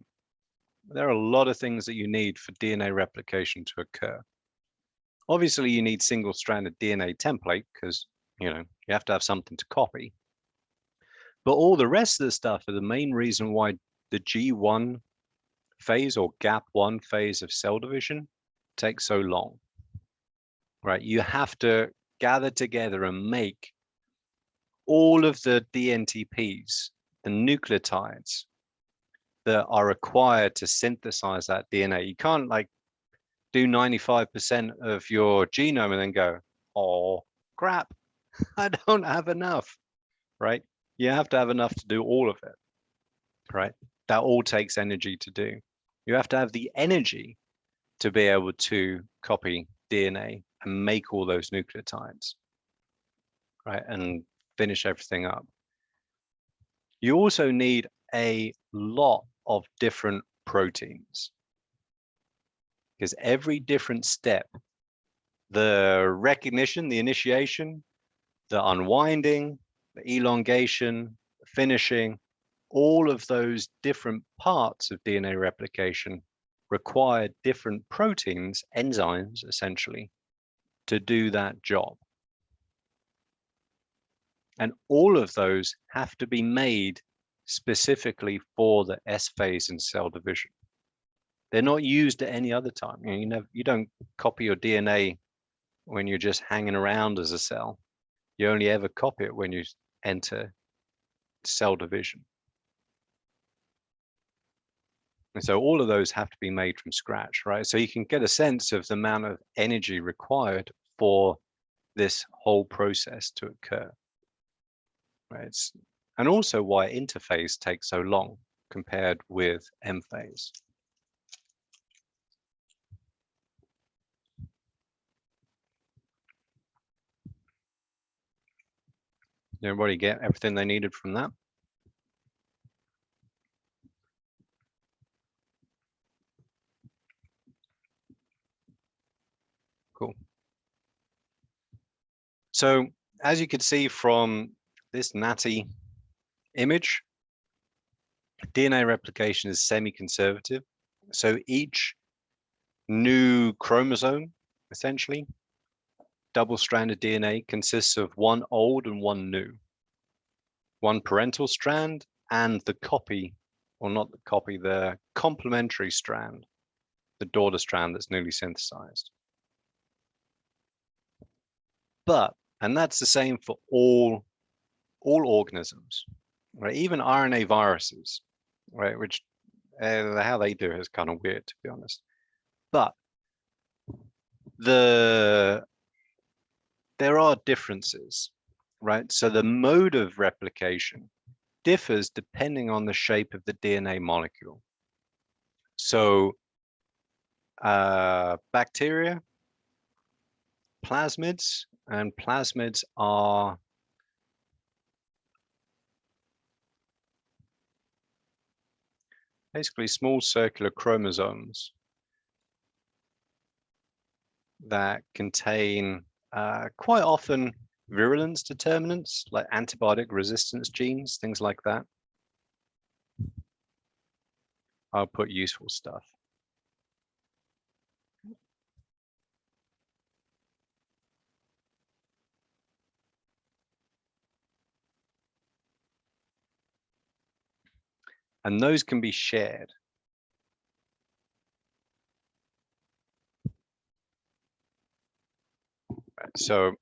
Speaker 1: There are a lot of things that you need for DNA replication to occur. Obviously, you need single-stranded DNA template because, you know, you have to have something to copy. But all the rest of the stuff are the main reason why the G1 phase or GAP1 phase of cell division takes so long, right? You have to gather together and make all of the DNTPs, the nucleotides that are required to synthesize that DNA. You can't like do 95% of your genome and then go, oh crap, I don't have enough, right? You have to have enough to do all of it, right? That all takes energy to do. You have to have the energy to be able to copy DNA and make all those nucleotides, right? And finish everything up. You also need a lot of different proteins because every different step, the recognition, the initiation, the unwinding, the elongation, the finishing, all of those different parts of DNA replication require different proteins, enzymes essentially, to do that job. And all of those have to be made specifically for the S phase in cell division. They're not used at any other time. You don't copy your DNA when you're just hanging around as a cell. You only ever copy it when you enter cell division. And so all of those have to be made from scratch, right? So you can get a sense of the amount of energy required for this whole process to occur, right? And also why interphase takes so long compared with M phase. Did everybody get everything they needed from that? Cool. So as you can see from this natty image, DNA replication is semi-conservative. So each new chromosome, essentially, double-stranded DNA consists of one old and one new, one parental strand and the copy, or not the copy, the complementary strand, the daughter strand that's newly synthesized. But, and that's the same for all organisms, right? Even RNA viruses, right? Which how they do it is kind of weird, to be honest. But there are differences, right? So the mode of replication differs depending on the shape of the DNA molecule. So bacteria, plasmids, and plasmids are basically small circular chromosomes that contain quite often virulence determinants like antibiotic resistance genes, things like that. I'll put useful stuff. And those can be shared. So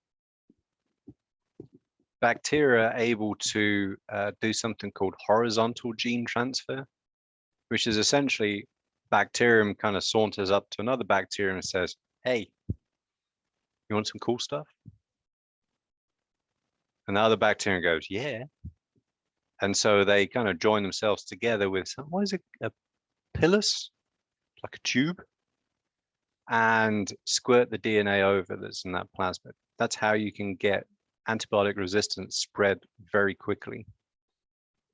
Speaker 1: bacteria are able to do something called horizontal gene transfer, which is essentially bacterium kind of saunters up to another bacterium and says, hey, you want some cool stuff? And the other bacterium goes, yeah. And so they kind of join themselves together with some, what is it, a pilus, like a tube, and squirt the DNA over that's in that plasmid. That's how you can get antibiotic resistance spread very quickly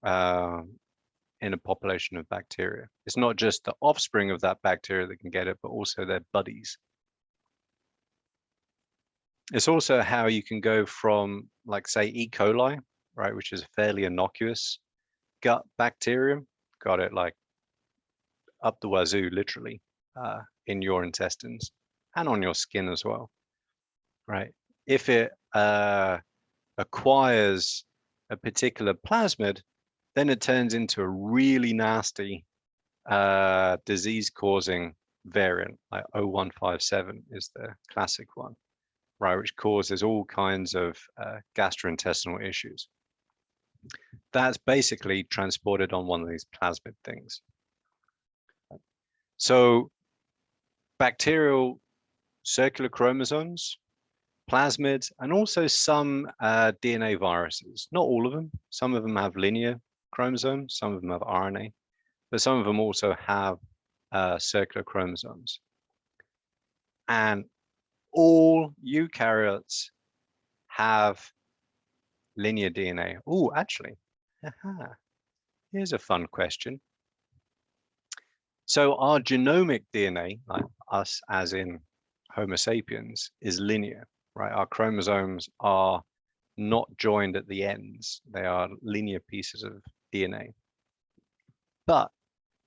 Speaker 1: in a population of bacteria. It's not just the offspring of that bacteria that can get it, but also their buddies. It's also how you can go from, like, say, E. coli, right, which is a fairly innocuous gut bacterium, got it like up the wazoo, literally, in your intestines and on your skin as well, right? If it acquires a particular plasmid, then it turns into a really nasty disease-causing variant, like 0157 is the classic one, right, which causes all kinds of gastrointestinal issues. That's basically transported on one of these plasmid things. So bacterial circular chromosomes, plasmids, and also some DNA viruses. Not all of them. Some of them have linear chromosomes, some of them have RNA, but some of them also have circular chromosomes. And all eukaryotes have linear DNA. Oh, actually, here's a fun question. So our genomic DNA, like us as in Homo sapiens, is linear, right? Our chromosomes are not joined at the ends. They are linear pieces of DNA. But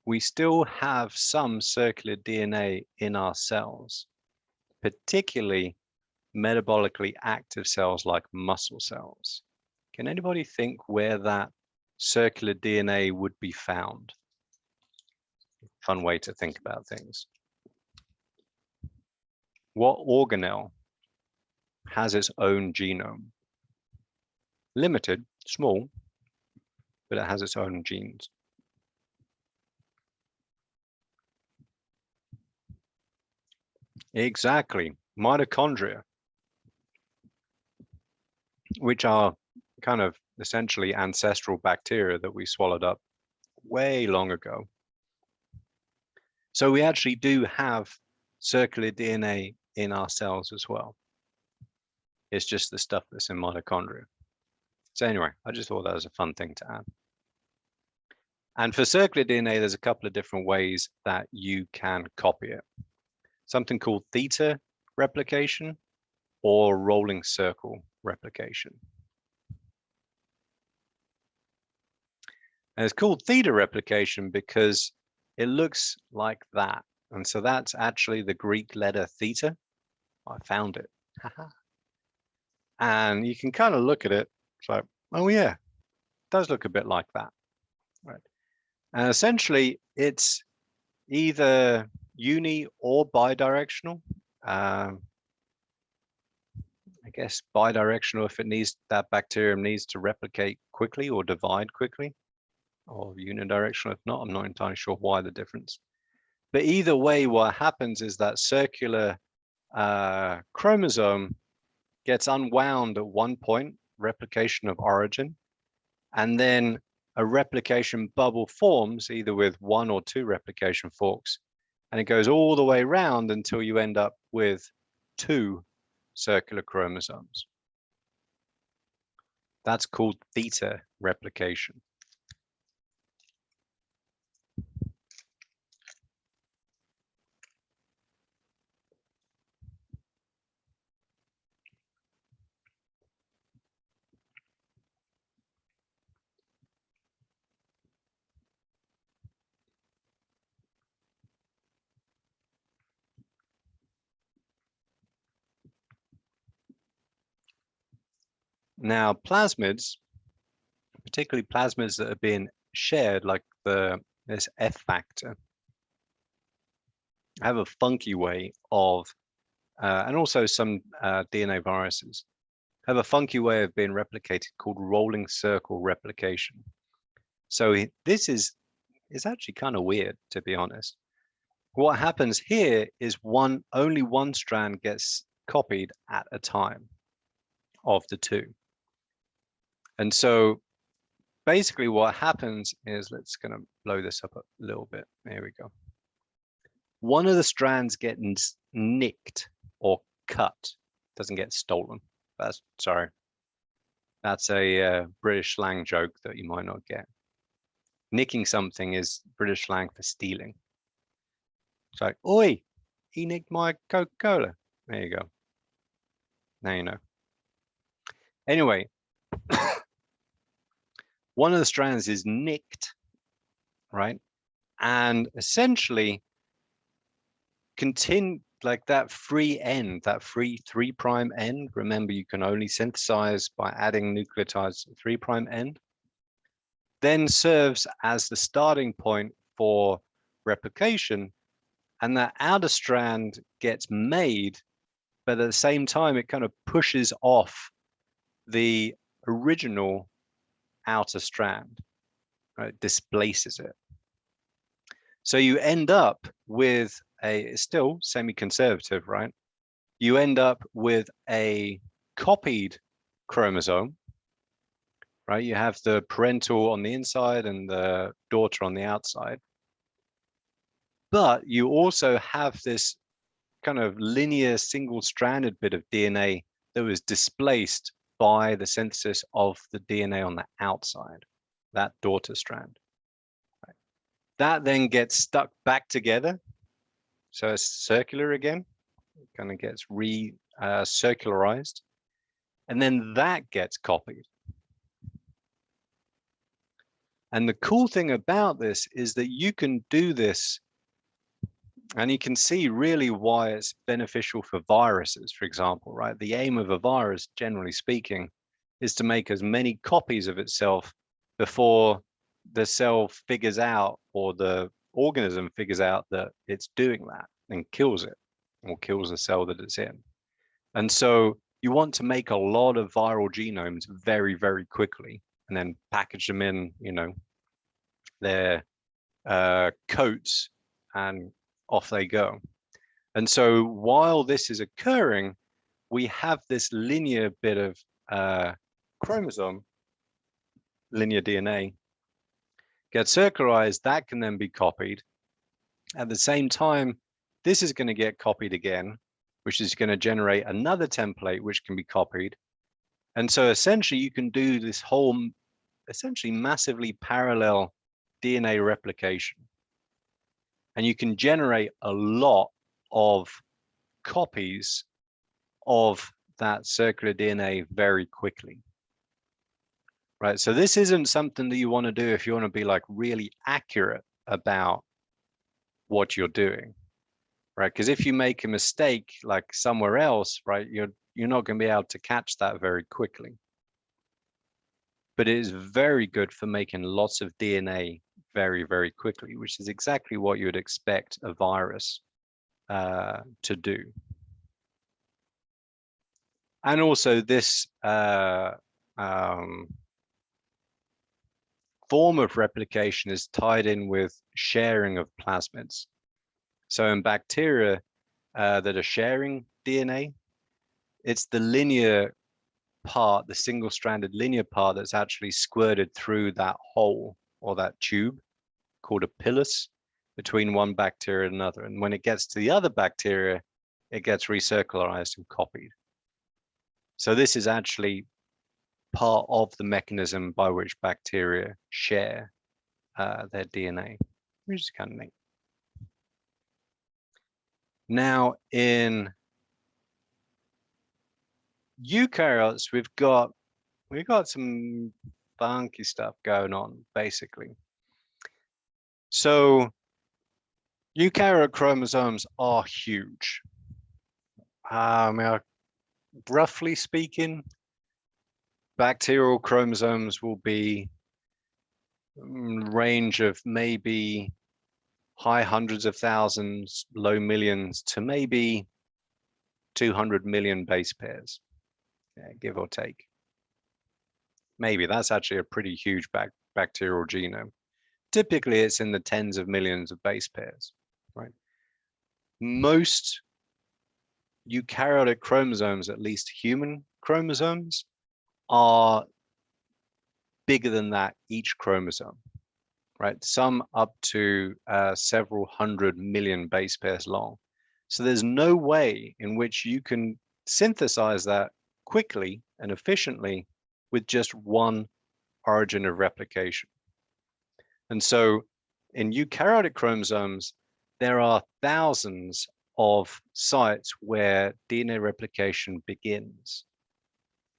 Speaker 1: we still have some circular DNA in our cells, particularly metabolically active cells like muscle cells. Can anybody think where that circular DNA would be found? Fun way to think about things. What organelle has its own genome? Limited, small, but it has its own genes. Exactly, mitochondria, which are kind of essentially ancestral bacteria that we swallowed up way long ago. So we actually do have circular DNA in our cells as well. It's just the stuff that's in mitochondria. So anyway, I just thought that was a fun thing to add. And for circular DNA, there's a couple of different ways that you can copy it. Something called theta replication or rolling circle replication. And it's called theta replication because it looks like that. And so that's actually the Greek letter theta. I found it. And you can kind of look at it. It's like, oh yeah, it does look a bit like that. Right. And essentially it's either uni or bidirectional. I guess bidirectional if it needs, that bacterium needs to replicate quickly or divide quickly, or unidirectional if not. I'm not entirely sure why the difference. But either way, what happens is that circular chromosome gets unwound at one point, replication of origin, and then a replication bubble forms either with one or two replication forks, and it goes all the way around until you end up with two circular chromosomes. That's called theta replication. Now, plasmids, particularly plasmids that are being shared, like this F factor, have a funky way of, and also some DNA viruses, have a funky way of being replicated called rolling circle replication. So this is actually kind of weird, to be honest. What happens here is only one strand gets copied at a time of the two. And so basically what happens is, let's gonna blow this up a little bit. There we go. One of the strands gets nicked or cut, doesn't get stolen. Sorry. That's a British slang joke that you might not get. Nicking something is British slang for stealing. It's like, oi, he nicked my Coca-Cola. There you go. Now you know. Anyway, one of the strands is nicked, right? And essentially continue like that free end, that free 3' end. Remember, you can only synthesize by adding nucleotides to the 3' end. Then serves as the starting point for replication, and that outer strand gets made, but at the same time, it kind of pushes off the original outer strand, right? Displaces it. So you end up with still semi-conservative, right? You end up with a copied chromosome, right? You have the parental on the inside and the daughter on the outside. But you also have this kind of linear single-stranded bit of DNA that was displaced by the synthesis of the DNA on the outside, that daughter strand. Right. That then gets stuck back together. So it's circular again, it kind of gets circularized, and then that gets copied. And the cool thing about this is that you can do this, and you can see really why it's beneficial for viruses, for example, right? The aim of a virus, generally speaking, is to make as many copies of itself before the cell figures out, or the organism figures out that it's doing that and kills it, or kills the cell that it's in. And so you want to make a lot of viral genomes very, very quickly, and then package them in, their coats, and off they go. And so while this is occurring, we have this linear bit of chromosome, linear DNA, gets circularized, that can then be copied. At the same time, this is going to get copied again, which is going to generate another template which can be copied. And so essentially you can do this whole essentially massively parallel DNA replication. And you can generate a lot of copies of that circular DNA very quickly. Right, so this isn't something that you want to do if you want to be like really accurate about what you're doing, right? Because if you make a mistake like somewhere else, right, you're not going to be able to catch that very quickly. But it is very good for making lots of DNA very, very quickly, which is exactly what you would expect a virus to do. And also this form of replication is tied in with sharing of plasmids. So in bacteria that are sharing DNA, it's the linear part, the single-stranded linear part that's actually squirted through that hole or that tube called a pilus between one bacteria and another. And when it gets to the other bacteria, it gets recircularized and copied. So this is actually part of the mechanism by which bacteria share their DNA, which is kind of neat. Now in eukaryotes, we've got some funky stuff going on, basically. So eukaryote chromosomes are huge. Roughly speaking, bacterial chromosomes will be range of maybe high hundreds of thousands, low millions to maybe 200 million base pairs, give or take. Maybe that's actually a pretty huge bacterial genome. Typically, it's in the tens of millions of base pairs, right? Most eukaryotic chromosomes, at least human chromosomes, are bigger than that each chromosome, right? Some up to several hundred million base pairs long. So there's no way in which you can synthesize that quickly and efficiently with just one origin of replication. And so in eukaryotic chromosomes, there are thousands of sites where DNA replication begins.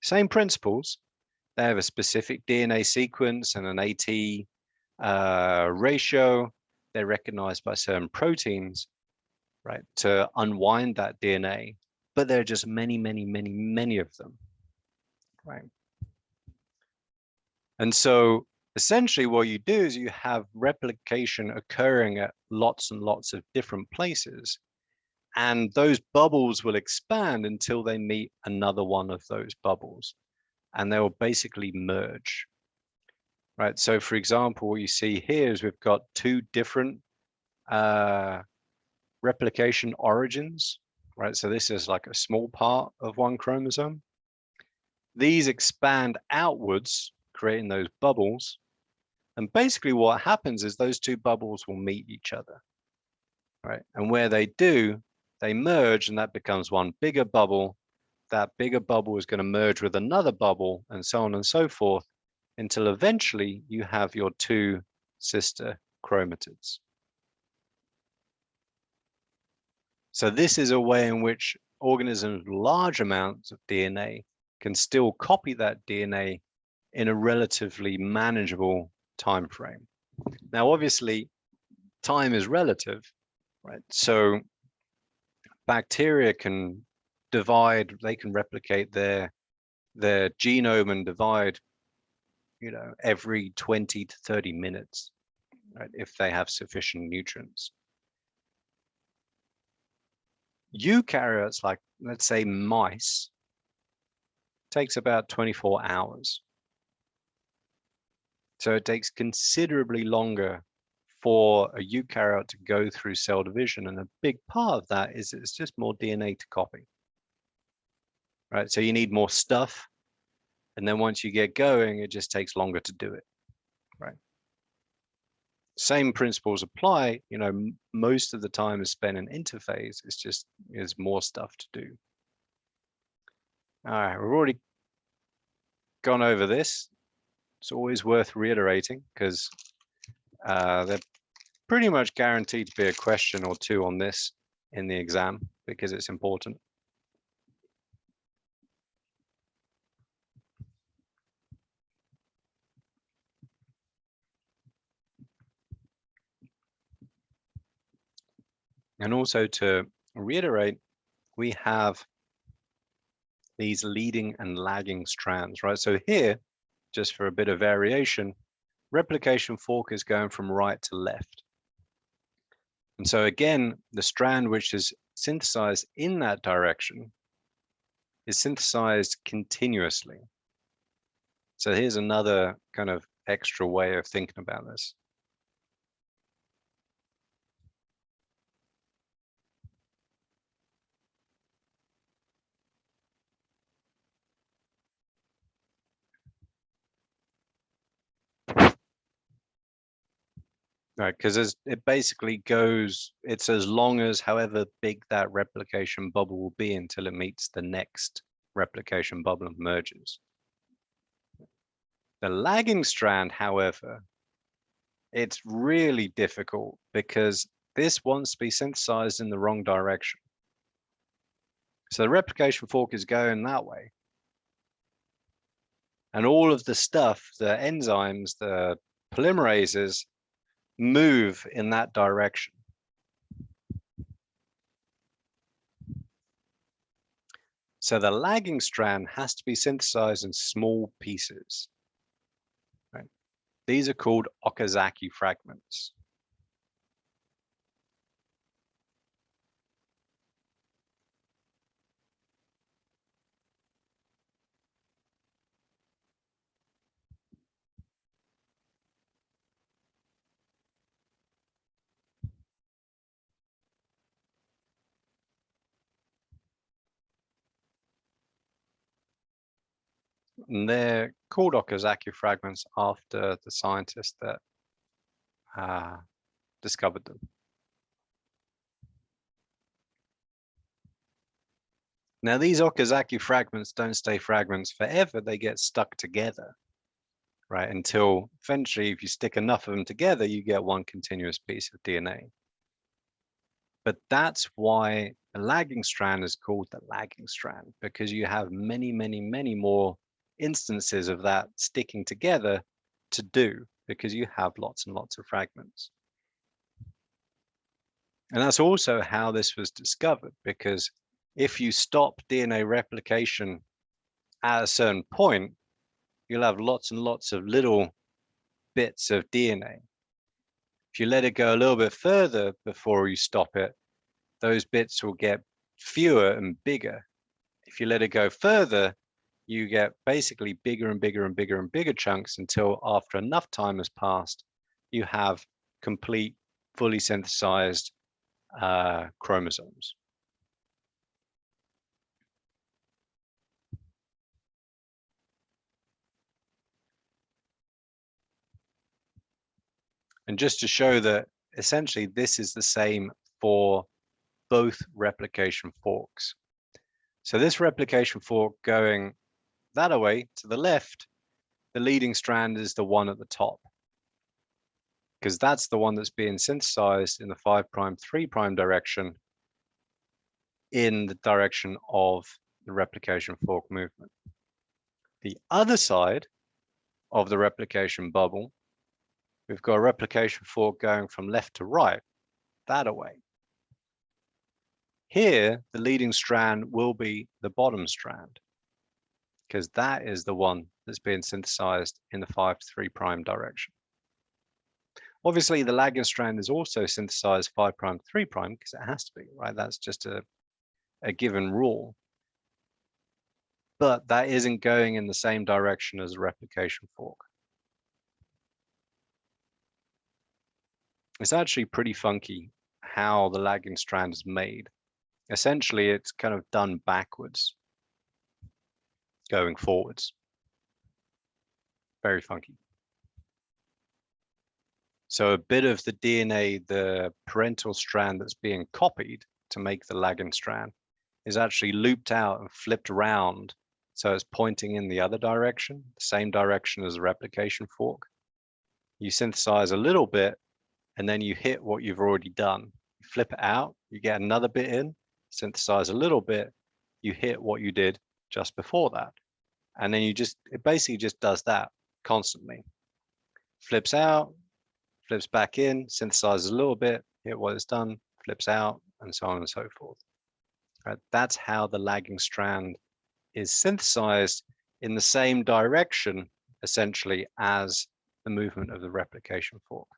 Speaker 1: Same principles. They have a specific DNA sequence and an AT ratio. They're recognized by certain proteins, right, to unwind that DNA. But there are just many, many, many, many of them, right? And so essentially what you do is you have replication occurring at lots and lots of different places. And those bubbles will expand until they meet another one of those bubbles. And they will basically merge, right? So for example, what you see here is we've got two different replication origins, right? So this is like a small part of one chromosome. These expand outwards, creating those bubbles. And basically what happens is those two bubbles will meet each other, right? And where they do, they merge, and that becomes one bigger bubble. That bigger bubble is going to merge with another bubble, and so on and so forth, until eventually you have your two sister chromatids. So this is a way in which organisms with large amounts of DNA can still copy that DNA in a relatively manageable time frame. Now, obviously, time is relative, right? So bacteria can divide, they can replicate their genome and divide, you know, every 20 to 30 minutes, right, if they have sufficient nutrients. Eukaryotes, like let's say mice, takes about 24 hours. So it takes considerably longer for a eukaryote to go through cell division. And a big part of that is it's just more DNA to copy, right? So you need more stuff. And then once you get going, it just takes longer to do it, right? Same principles apply, you know, most of the time is spent in interphase. It's just, there's more stuff to do. All right, we've already gone over this. It's always worth reiterating because they're pretty much guaranteed to be a question or two on this in the exam because it's important. And also to reiterate, we have these leading and lagging strands, right? So here, just for a bit of variation, replication fork is going from right to left. And so again, the strand which is synthesized in that direction is synthesized continuously. So here's another kind of extra way of thinking about this. Right, because it basically goes, it's as long as however big that replication bubble will be until it meets the next replication bubble and merges. The lagging strand, however, it's really difficult because this wants to be synthesized in the wrong direction. So the replication fork is going that way. And all of the stuff, the enzymes, the polymerases, move in that direction. So the lagging strand has to be synthesized in small pieces. Right? These are called Okazaki fragments. And they're called Okazaki fragments after the scientist that discovered them. Now, these Okazaki fragments don't stay fragments forever. They get stuck together, right? Until eventually, if you stick enough of them together, you get one continuous piece of DNA. But that's why the lagging strand is called the lagging strand, because you have many, many, many more instances of that sticking together to do, because you have lots and lots of fragments. And that's also how this was discovered, because if you stop DNA replication at a certain point, you'll have lots and lots of little bits of DNA. If you let it go a little bit further before you stop it, those bits will get fewer and bigger. If you let it go further, you get basically bigger and bigger and bigger and bigger chunks until after enough time has passed, you have complete, fully synthesized chromosomes. And just to show that essentially this is the same for both replication forks. So this replication fork going that way to the left, the leading strand is the one at the top, because that's the one that's being synthesized in the 5' 3' direction in the direction of the replication fork movement. The other side of the replication bubble, we've got a replication fork going from left to right, that away. Here, the leading strand will be the bottom strand, because that is the one that's being synthesized in the 5' 3' direction. Obviously, the lagging strand is also synthesized 5' 3' because it has to be, right? That's just a given rule. But that isn't going in the same direction as a replication fork. It's actually pretty funky how the lagging strand is made. Essentially, it's kind of done backwards, going forwards. Very funky. So a bit of the DNA, the parental strand that's being copied to make the lagging strand, is actually looped out and flipped around. So it's pointing in the other direction, the same direction as a replication fork. You synthesize a little bit, and then you hit what you've already done. You flip it out, you get another bit in, synthesize a little bit, you hit what you did just before that. And then it basically just does that constantly. Flips out, flips back in, synthesizes a little bit, hit what it's done, flips out, and so on and so forth. Right? That's how the lagging strand is synthesized in the same direction, essentially, as the movement of the replication fork.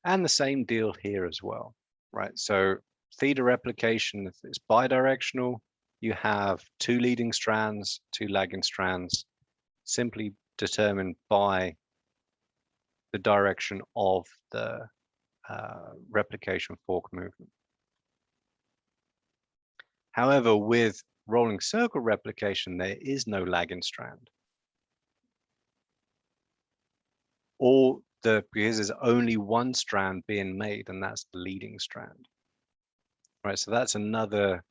Speaker 1: And the same deal here as well, right? So theta replication is bidirectional. You have two leading strands, two lagging strands, simply determined by the direction of the replication fork movement. However, with rolling circle replication, there is no lagging strand. Because there's only one strand being made, and that's the leading strand. Right, so that's another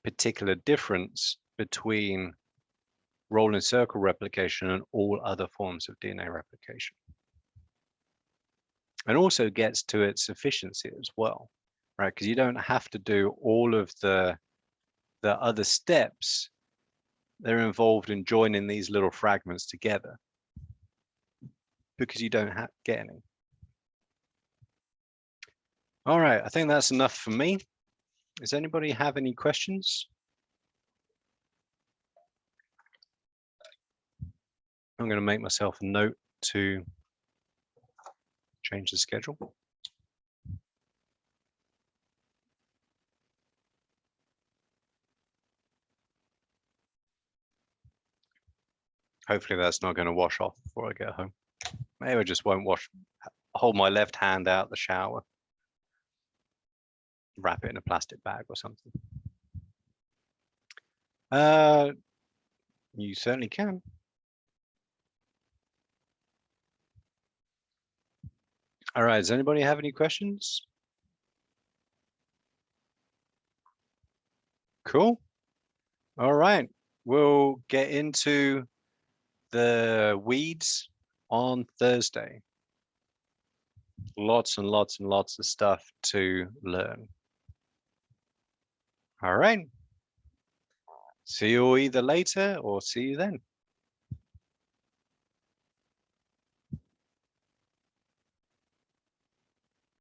Speaker 1: particular difference between rolling circle replication and all other forms of DNA replication. And also gets to its efficiency as well, right? Because you don't have to do all of the other steps that are involved in joining these little fragments together, because you don't get any. All right, I think that's enough for me. Does anybody have any questions? I'm going to make myself a note to change the schedule. Hopefully that's not going to wash off before I get home. Maybe I just won't hold my left hand out the shower. Wrap it in a plastic bag or something. You certainly can. All right, does anybody have any questions? Cool. All right, we'll get into the weeds on Thursday. Lots and lots and lots of stuff to learn. All right. See you either later or see you then.